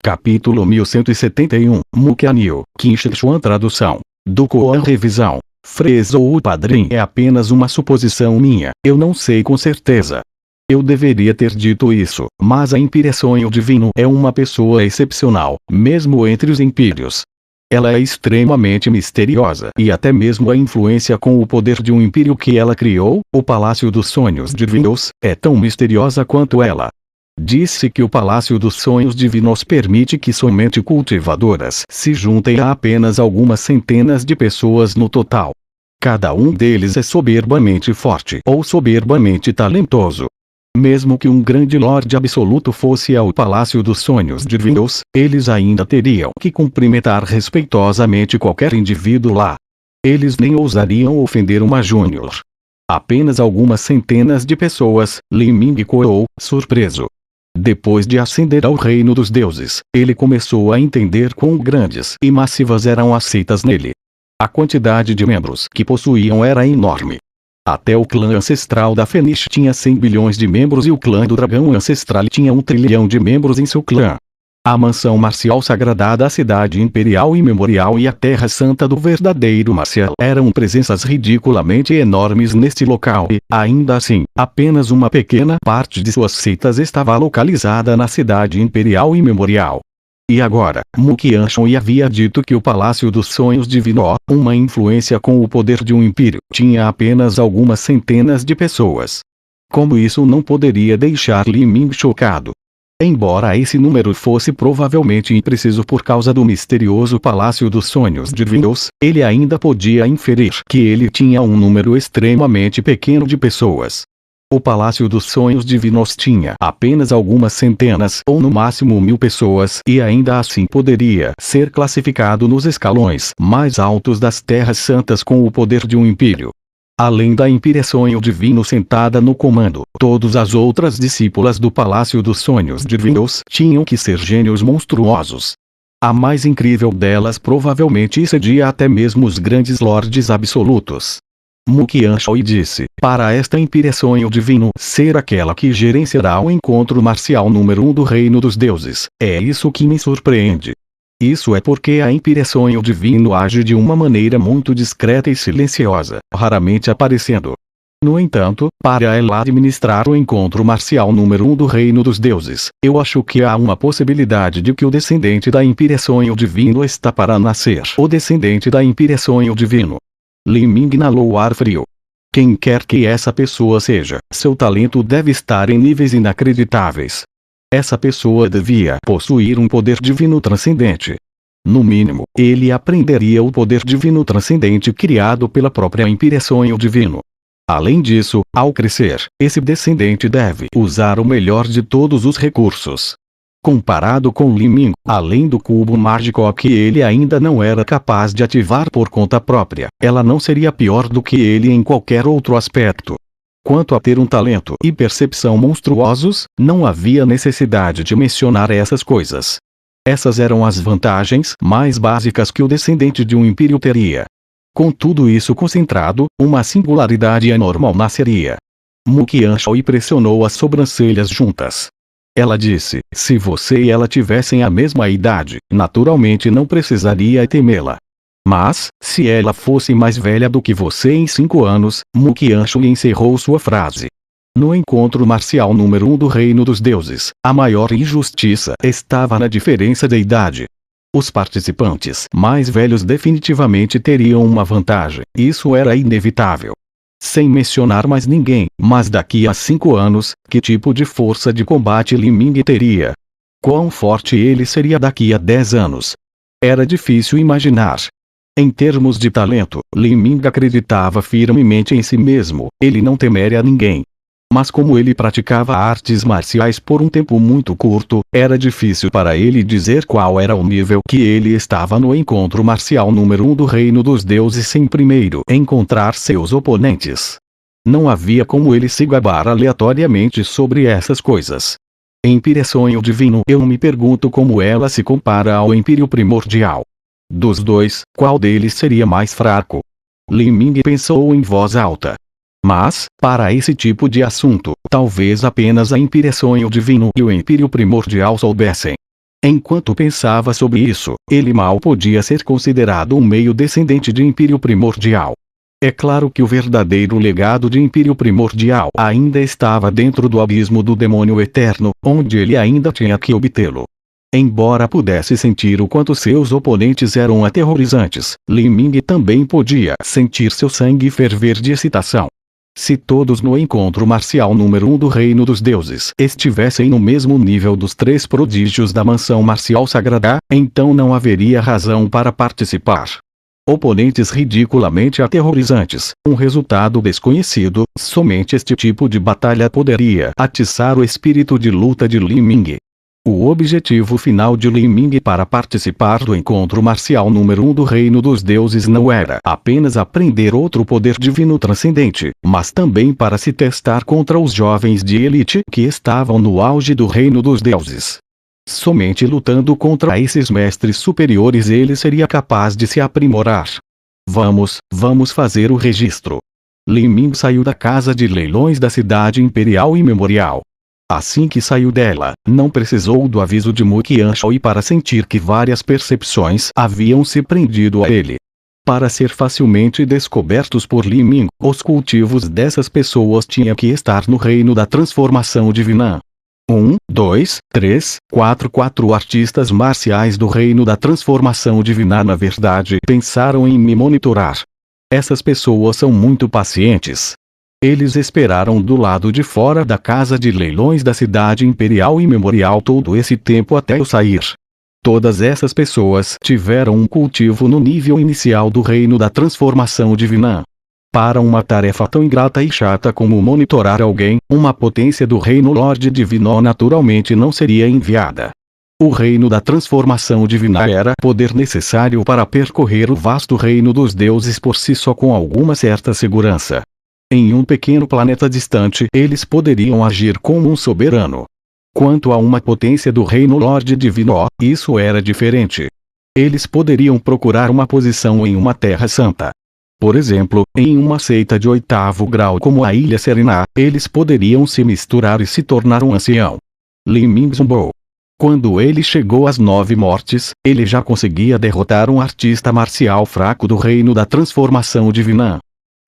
Capítulo 1171, Mukianil, Kinshichuan tradução. Do Koan revisão. Fresou o padrinho é apenas uma suposição minha, eu não sei com certeza. Eu deveria ter dito isso, mas a Empire Sonho Divino é uma pessoa excepcional, mesmo entre os impérios. Ela é extremamente misteriosa e até mesmo a influência com o poder de um império que ela criou, o Palácio dos Sonhos Divinos, é tão misteriosa quanto ela. Disse que o Palácio dos Sonhos Divinos permite que somente cultivadoras se juntem a apenas algumas centenas de pessoas no total. Cada um deles é soberbamente forte ou soberbamente talentoso. Mesmo que um grande Lorde Absoluto fosse ao Palácio dos Sonhos Divinos, eles ainda teriam que cumprimentar respeitosamente qualquer indivíduo lá. Eles nem ousariam ofender uma Júnior. Apenas algumas centenas de pessoas, Li Ming coou, surpreso. Depois de ascender ao reino dos deuses, ele começou a entender quão grandes e massivas eram as seitas nele. A quantidade de membros que possuíam era enorme. Até o clã ancestral da Fênix tinha 100 bilhões de membros e o clã do dragão ancestral tinha 1 trilhão de membros em seu clã. A mansão marcial sagrada da cidade imperial e memorial e a terra santa do verdadeiro Marcial eram presenças ridiculamente enormes neste local e, ainda assim, apenas uma pequena parte de suas seitas estava localizada na cidade imperial e memorial. E agora, Mukianshui havia dito que o Palácio dos Sonhos Divino, uma influência com o poder de um império, tinha apenas algumas centenas de pessoas. Como isso não poderia deixar Li Ming chocado? Embora esse número fosse provavelmente impreciso por causa do misterioso Palácio dos Sonhos Divinos, ele ainda podia inferir que ele tinha um número extremamente pequeno de pessoas. O Palácio dos Sonhos Divinos tinha apenas algumas centenas ou no máximo 1000 pessoas e ainda assim poderia ser classificado nos escalões mais altos das Terras Santas com o poder de um império. Além da Empire Sonho Divino sentada no comando, todas as outras discípulas do Palácio dos Sonhos Divinos tinham que ser gênios monstruosos. A mais incrível delas provavelmente excedia até mesmo os grandes lordes absolutos. Mukianshui disse, para esta Empire Sonho Divino ser aquela que gerenciará o encontro marcial número 1 do Reino dos Deuses, é isso que me surpreende. Isso é porque a Empire Sonho Divino age de uma maneira muito discreta e silenciosa, raramente aparecendo. No entanto, para ela administrar o encontro marcial número 1 do Reino dos Deuses, eu acho que há uma possibilidade de que o descendente da Empire Sonho Divino está para nascer. O descendente da Empire Sonho Divino. Li Ming inalou ar frio. Quem quer que essa pessoa seja, seu talento deve estar em níveis inacreditáveis. Essa pessoa devia possuir um poder divino transcendente. No mínimo, ele aprenderia o poder divino transcendente criado pela própria Empire Sonho Divino. Além disso, ao crescer, esse descendente deve usar o melhor de todos os recursos. Comparado com Li Ming, além do cubo mágico que ele ainda não era capaz de ativar por conta própria, ela não seria pior do que ele em qualquer outro aspecto. Quanto a ter um talento e percepção monstruosos, não havia necessidade de mencionar essas coisas. Essas eram as vantagens mais básicas que o descendente de um império teria. Com tudo isso concentrado, uma singularidade anormal nasceria. Mukianshui pressionou as sobrancelhas juntas. Ela disse, se você e ela tivessem a mesma idade, naturalmente não precisaria temê-la. Mas, se ela fosse mais velha do que você em 5 anos, Mukianshui encerrou sua frase. No encontro marcial número 1 do Reino dos Deuses, a maior injustiça estava na diferença de idade. Os participantes mais velhos definitivamente teriam uma vantagem, isso era inevitável. Sem mencionar mais ninguém, mas daqui a 5 anos, que tipo de força de combate Li Ming teria? Quão forte ele seria daqui a 10 anos? Era difícil imaginar. Em termos de talento, Li Ming acreditava firmemente em si mesmo, ele não temeria ninguém. Mas como ele praticava artes marciais por um tempo muito curto, era difícil para ele dizer qual era o nível que ele estava no encontro marcial número 1 do Reino dos Deuses sem primeiro encontrar seus oponentes. Não havia como ele se gabar aleatoriamente sobre essas coisas. Empire Sonho Divino, eu me pergunto como ela se compara ao Império Primordial. Dos dois, qual deles seria mais fraco? Li Ming pensou em voz alta. Mas, para esse tipo de assunto, talvez apenas a Empire Sonho Divino e o Império Primordial soubessem. Enquanto pensava sobre isso, ele mal podia ser considerado um meio descendente de Império Primordial. É claro que o verdadeiro legado de Império Primordial ainda estava dentro do abismo do demônio eterno, onde ele ainda tinha que obtê-lo. Embora pudesse sentir o quanto seus oponentes eram aterrorizantes, Li Ming também podia sentir seu sangue ferver de excitação. Se todos no encontro marcial número 1 do Reino dos Deuses estivessem no mesmo nível dos 3 prodígios da mansão marcial sagrada, então não haveria razão para participar. Oponentes ridiculamente aterrorizantes, um resultado desconhecido, somente este tipo de batalha poderia atiçar o espírito de luta de Li Ming. O objetivo final de Li Ming para participar do encontro marcial número 1 do Reino dos Deuses não era apenas aprender outro poder divino transcendente, mas também para se testar contra os jovens de elite que estavam no auge do Reino dos Deuses. Somente lutando contra esses mestres superiores ele seria capaz de se aprimorar. Vamos fazer o registro. Li Ming saiu da casa de leilões da cidade imperial e memorial. Assim que saiu dela, não precisou do aviso de Mu Qianshui para sentir que várias percepções haviam se prendido a ele. Para ser facilmente descobertos por Li Ming, os cultivos dessas pessoas tinham que estar no reino da transformação divina. 1, 2, 3, 4 artistas marciais do reino da transformação divina na verdade pensaram em me monitorar. Essas pessoas são muito pacientes. Eles esperaram do lado de fora da casa de leilões da cidade imperial e memorial todo esse tempo até eu sair. Todas essas pessoas tiveram um cultivo no nível inicial do reino da transformação divina. Para uma tarefa tão ingrata e chata como monitorar alguém, uma potência do reino Lorde Divino naturalmente não seria enviada. O reino da transformação divina era poder necessário para percorrer o vasto reino dos deuses por si só com alguma certa segurança. Em um pequeno planeta distante, eles poderiam agir como um soberano. Quanto a uma potência do reino Lorde Divino, isso era diferente. Eles poderiam procurar uma posição em uma terra santa. Por exemplo, em uma seita de 8º grau como a Ilha Serena, eles poderiam se misturar e se tornar um ancião. Li Ming zumbou. Quando ele chegou às 9 mortes, ele já conseguia derrotar um artista marcial fraco do reino da transformação divina.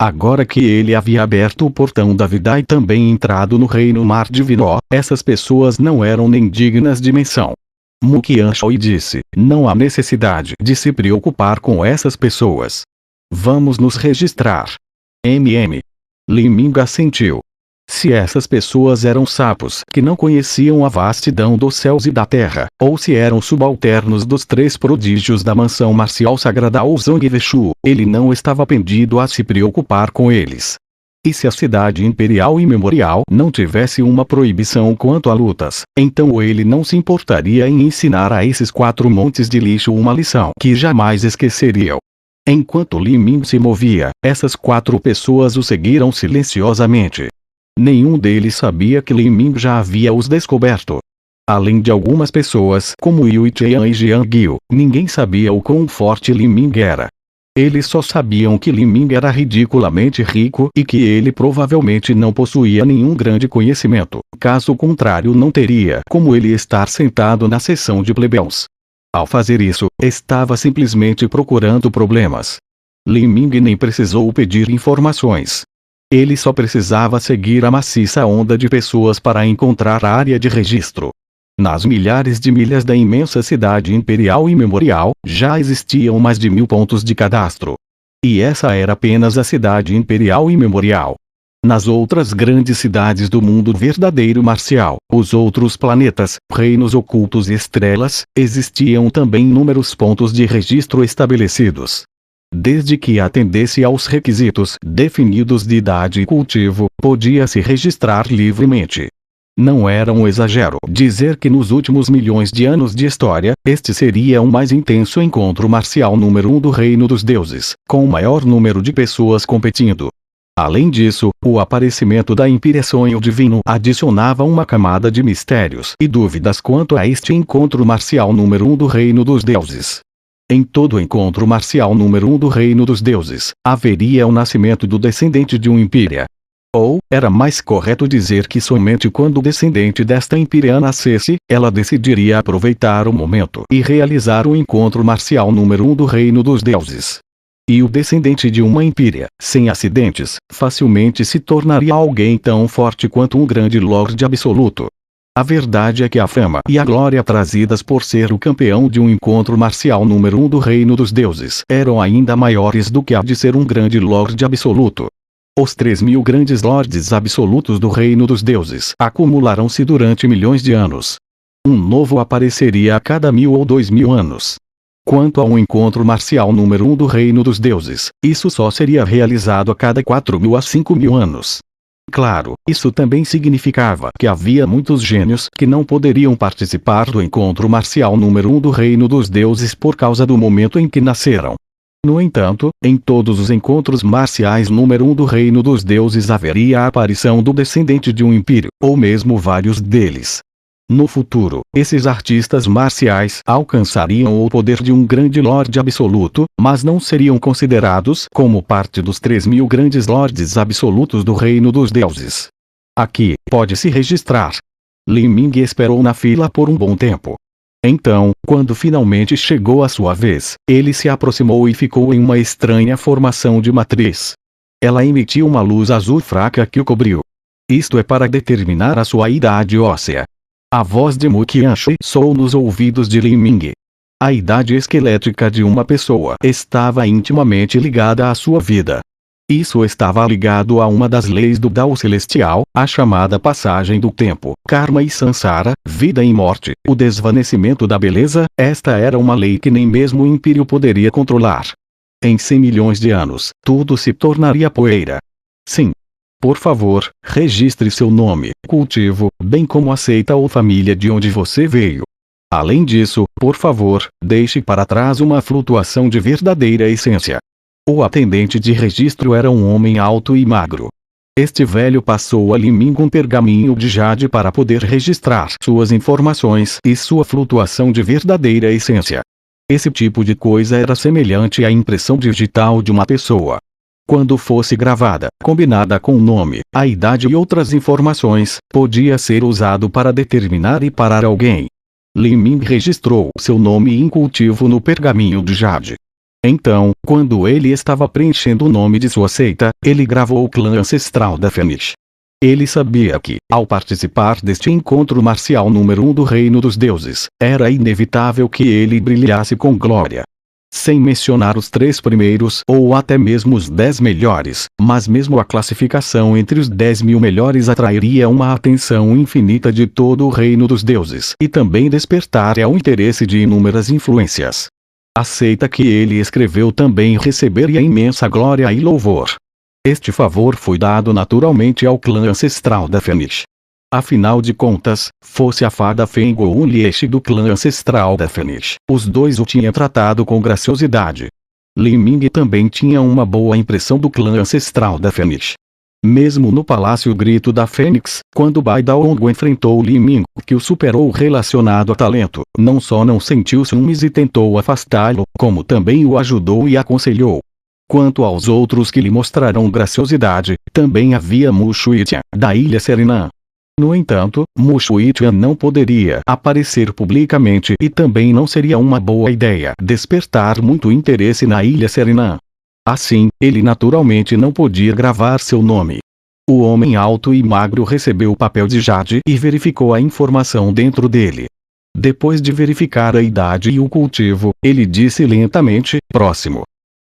Agora que ele havia aberto o portão da vida e também entrado no reino mar divino, essas pessoas não eram nem dignas de menção. Mu Qianshui disse, não há necessidade de se preocupar com essas pessoas. Vamos nos registrar. Li Ming assentiu. Se essas pessoas eram sapos que não conheciam a vastidão dos céus e da terra, ou se eram subalternos dos 3 prodígios da mansão marcial sagrada ou Zhong Veshu, ele não estava pendido a se preocupar com eles. E se a cidade imperial e memorial não tivesse uma proibição quanto a lutas, então ele não se importaria em ensinar a esses 4 montes de lixo uma lição que jamais esqueceriam. Enquanto Li Ming se movia, essas 4 pessoas o seguiram silenciosamente. Nenhum deles sabia que Li Ming já havia os descoberto. Além de algumas pessoas como Yui Qian e Jiang Guo, ninguém sabia o quão forte Li Ming era. Eles só sabiam que Li Ming era ridiculamente rico e que ele provavelmente não possuía nenhum grande conhecimento, caso contrário não teria como ele estar sentado na seção de plebeios. Ao fazer isso, estava simplesmente procurando problemas. Li Ming nem precisou pedir informações. Ele só precisava seguir a maciça onda de pessoas para encontrar a área de registro. Nas milhares de milhas da imensa cidade imperial e memorial, já existiam mais de 1000 pontos de cadastro. E essa era apenas a cidade imperial e memorial. Nas outras grandes cidades do mundo verdadeiro marcial, os outros planetas, reinos ocultos e estrelas, existiam também inúmeros pontos de registro estabelecidos. Desde que atendesse aos requisitos definidos de idade e cultivo, podia-se registrar livremente. Não era um exagero dizer que nos últimos milhões de anos de história, este seria o mais intenso encontro marcial número 1 do Reino dos Deuses, com o maior número de pessoas competindo. Além disso, o aparecimento da Empire Sonho Divino adicionava uma camada de mistérios e dúvidas quanto a este encontro marcial número 1 do Reino dos Deuses. Em todo encontro marcial número 1 do Reino dos Deuses, haveria o nascimento do descendente de um Empire. Ou, era mais correto dizer que somente quando o descendente desta Empírea nascesse, ela decidiria aproveitar o momento e realizar o encontro marcial número 1 do reino dos deuses. E o descendente de uma Empírea, sem acidentes, facilmente se tornaria alguém tão forte quanto um grande Lorde absoluto. A verdade é que a fama e a glória trazidas por ser o campeão de um encontro marcial número 1 do reino dos deuses eram ainda maiores do que a de ser um grande Lorde absoluto. Os 3.000 grandes lordes absolutos do reino dos deuses acumularam-se durante milhões de anos. Um novo apareceria a cada 1.000 ou 2.000 anos. Quanto ao encontro marcial número 1 do reino dos deuses, isso só seria realizado a cada 4.000 a 5.000 anos. Claro, isso também significava que havia muitos gênios que não poderiam participar do encontro marcial número 1 do reino dos deuses por causa do momento em que nasceram. No entanto, em todos os encontros marciais número 1 do reino dos deuses haveria a aparição do descendente de um império, ou mesmo vários deles. No futuro, esses artistas marciais alcançariam o poder de um grande lorde absoluto, mas não seriam considerados como parte dos 3.000 grandes lordes absolutos do reino dos deuses. Aqui, pode-se registrar. Li Ming esperou na fila por um bom tempo. Então, quando finalmente chegou a sua vez, ele se aproximou e ficou em uma estranha formação de matriz. Ela emitiu uma luz azul fraca que o cobriu. Isto é para determinar a sua idade óssea. A voz de Mu Qianshi soou nos ouvidos de Li Ming. A idade esquelética de uma pessoa estava intimamente ligada à sua vida. Isso estava ligado a uma das leis do Dao Celestial, a chamada passagem do tempo, karma e samsara, vida e morte, o desvanecimento da beleza. Esta era uma lei que nem mesmo o Império poderia controlar. Em 100 milhões de anos, tudo se tornaria poeira. Sim. Por favor, registre seu nome, cultivo, bem como a seita ou família de onde você veio. Além disso, por favor, deixe para trás uma flutuação de verdadeira essência. O atendente de registro era um homem alto e magro. Este velho passou a Li Ming um pergaminho de jade para poder registrar suas informações e sua flutuação de verdadeira essência. Esse tipo de coisa era semelhante à impressão digital de uma pessoa. Quando fosse gravada, combinada com o nome, a idade e outras informações, podia ser usado para determinar e parar alguém. Li Ming registrou seu nome em cultivo no pergaminho de jade. Então, quando ele estava preenchendo o nome de sua seita, ele gravou o clã ancestral da Fênix. Ele sabia que, ao participar deste encontro marcial número 1 do reino dos deuses, era inevitável que ele brilhasse com glória. Sem mencionar os 3 primeiros ou até mesmo os 10 melhores, mas mesmo a classificação entre os 10.000 melhores atrairia uma atenção infinita de todo o reino dos deuses e também despertaria o interesse de inúmeras influências. A seita que ele escreveu também receberia imensa glória e louvor. Este favor foi dado naturalmente ao clã ancestral da Fênix. Afinal de contas, fosse a fada Feng ou um Lieshi do clã ancestral da Fênix, os dois o tinham tratado com graciosidade. Li Ming também tinha uma boa impressão do clã ancestral da Fênix. Mesmo no Palácio Grito da Fênix, quando Bai Daongo enfrentou Li Ming, que o superou relacionado a talento, não só não sentiu ciúmes e tentou afastá-lo, como também o ajudou e aconselhou. Quanto aos outros que lhe mostraram graciosidade, também havia Mu Shuitian, da Ilha Serenã. No entanto, Mu Shuitian não poderia aparecer publicamente e também não seria uma boa ideia despertar muito interesse na Ilha Serenã. Assim, ele naturalmente não podia gravar seu nome. O homem alto e magro recebeu o papel de jade e verificou a informação dentro dele. Depois de verificar a idade e o cultivo, ele disse lentamente, próximo.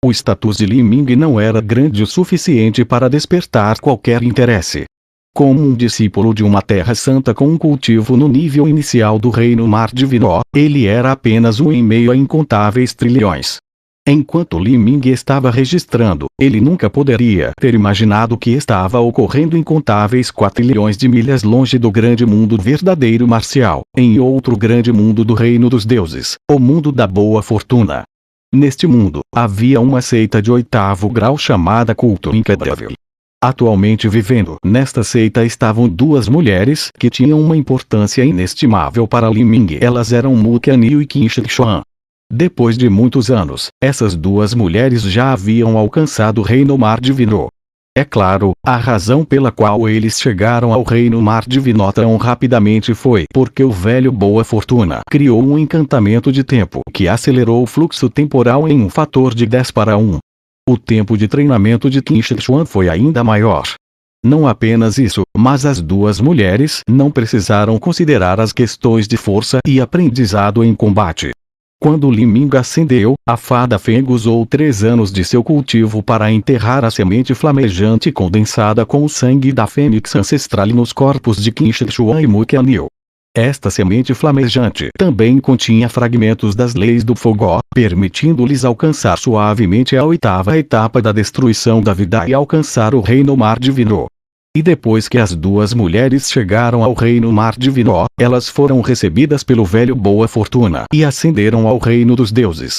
O status de Li Ming não era grande o suficiente para despertar qualquer interesse. Como um discípulo de uma terra santa com um cultivo no nível inicial do reino Mar Divino, ele era apenas um em meio a incontáveis trilhões. Enquanto Li Ming estava registrando, ele nunca poderia ter imaginado que estava ocorrendo incontáveis quatrilhões de milhas longe do grande mundo verdadeiro marcial, em outro grande mundo do reino dos deuses, o mundo da boa fortuna. Neste mundo, havia uma seita de 8º grau chamada Culto Inquebrável. Atualmente vivendo nesta seita estavam 2 mulheres que tinham uma importância inestimável para Li Ming. Elas eram Mu Qianyu e Qin Shi Xuan. Depois de muitos anos, essas 2 mulheres já haviam alcançado o reino Mar Divino. É claro, a razão pela qual eles chegaram ao reino mar divino tão rapidamente foi porque o velho Boa Fortuna criou um encantamento de tempo que acelerou o fluxo temporal em um fator de 10 para 1. O tempo de treinamento de Qin Shi Huang foi ainda maior. Não apenas isso, mas as duas mulheres não precisaram considerar as questões de força e aprendizado em combate. Quando Li Ming ascendeu, a fada Feng usou 3 anos de seu cultivo para enterrar a semente flamejante condensada com o sangue da fênix ancestral nos corpos de Qin Shi Huang e Mu Qianyu. Esta semente flamejante também continha fragmentos das leis do fogo, permitindo-lhes alcançar suavemente a 8ª etapa da destruição da vida e alcançar o reino mar divino. E depois que as duas mulheres chegaram ao reino mar divino, elas foram recebidas pelo velho Boa Fortuna e ascenderam ao reino dos deuses.